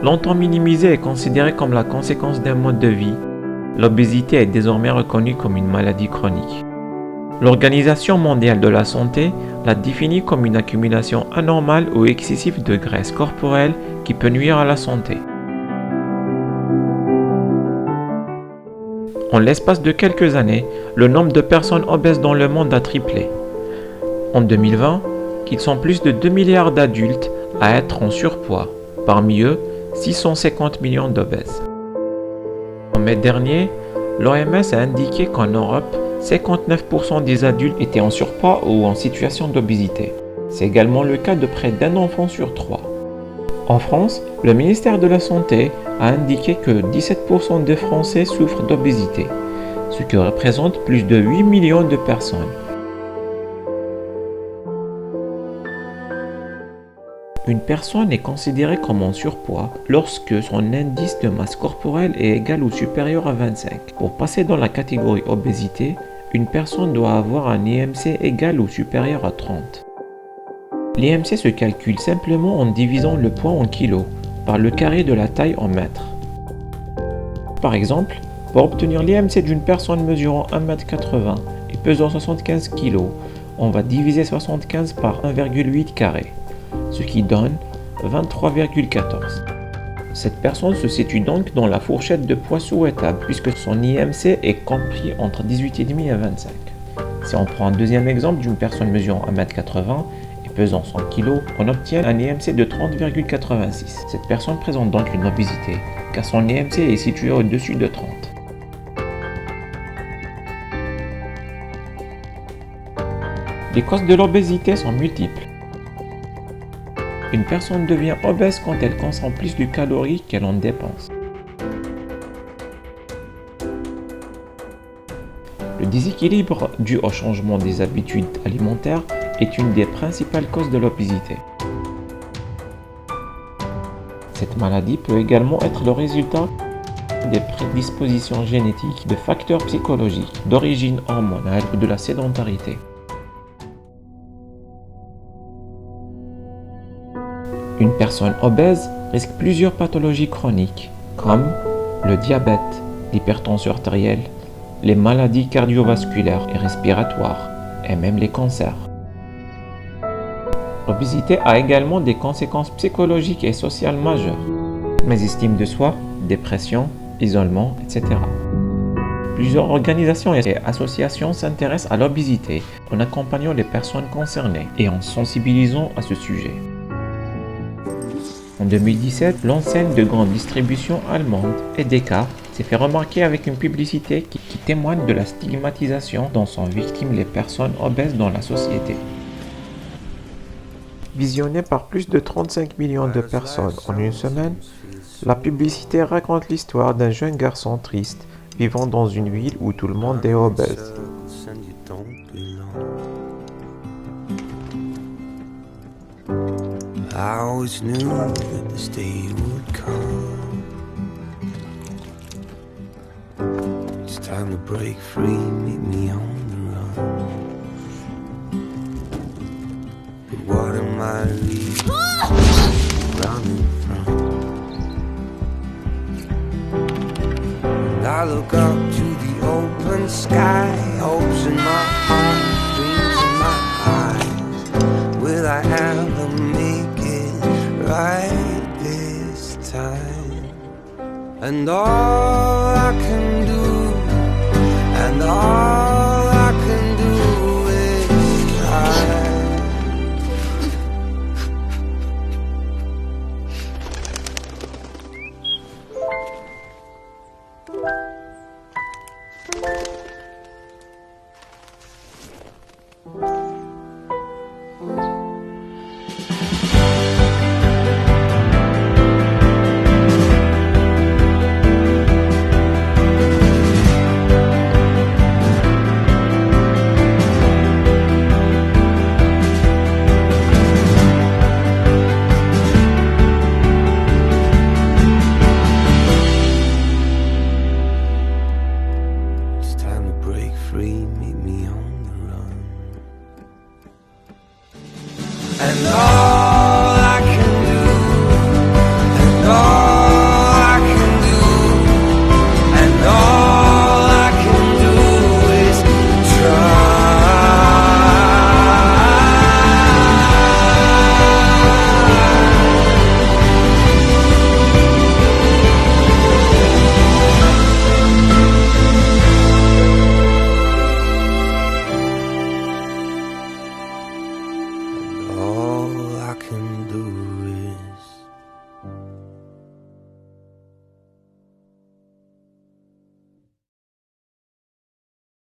Longtemps minimisée et considérée comme la conséquence d'un mode de vie, l'obésité est désormais reconnue comme une maladie chronique. L'Organisation mondiale de la santé la définit comme une accumulation anormale ou excessive de graisse corporelle qui peut nuire à la santé. En l'espace de quelques années, le nombre de personnes obèses dans le monde a triplé. En 2020, ils sont plus de 2 milliards d'adultes à être en surpoids, parmi eux 650 millions d'obèses. En mai dernier, l'OMS a indiqué qu'en Europe, 59% des adultes étaient en surpoids ou en situation d'obésité. C'est également le cas de près d'un enfant sur 3. En France, le ministère de la Santé a indiqué que 17% des Français souffrent d'obésité, ce qui représente plus de 8 millions de personnes. Une personne est considérée comme en surpoids lorsque son indice de masse corporelle est égal ou supérieur à 25. Pour passer dans la catégorie obésité, une personne doit avoir un IMC égal ou supérieur à 30. L'IMC se calcule simplement en divisant le poids en kilos par le carré de la taille en mètres. Par exemple, pour obtenir l'IMC d'une personne mesurant 1m80 et pesant 75 kg, on va diviser 75 par 1,8 carré, ce qui donne 23,14. Cette personne se situe donc dans la fourchette de poids souhaitable puisque son IMC est compris entre 18,5 et 25. Si on prend un deuxième exemple d'une personne mesurant 1m80 et pesant 100 kg, on obtient un IMC de 30,86. Cette personne présente donc une obésité car son IMC est situé au-dessus de 30. Les causes de l'obésité sont multiples. Une personne devient obèse quand elle consomme plus de calories qu'elle en dépense. Le déséquilibre dû au changement des habitudes alimentaires est une des principales causes de l'obésité. Cette maladie peut également être le résultat des prédispositions génétiques, de facteurs psychologiques, d'origine hormonale ou de la sédentarité. Une personne obèse risque plusieurs pathologies chroniques, comme le diabète, l'hypertension artérielle, les maladies cardiovasculaires et respiratoires, et même les cancers. L'obésité a également des conséquences psychologiques et sociales majeures, mésestime de soi, dépression, isolement, etc. Plusieurs organisations et associations s'intéressent à l'obésité en accompagnant les personnes concernées et en sensibilisant à ce sujet. En 2017, l'enseigne de grande distribution allemande Edeka s'est fait remarquer avec une publicité qui témoigne de la stigmatisation dont sont victimes les personnes obèses dans la société. Visionnée par plus de 35 millions de personnes en une semaine, la publicité raconte l'histoire d'un jeune garçon triste vivant dans une ville où tout le monde est obèse. I always knew that this day would come. It's time to break free, meet me on the run. But what am I running from? And I look up to the open sky, hopes in my heart, dreams in my eyes. Will I ever make right this time? And all I can do, and all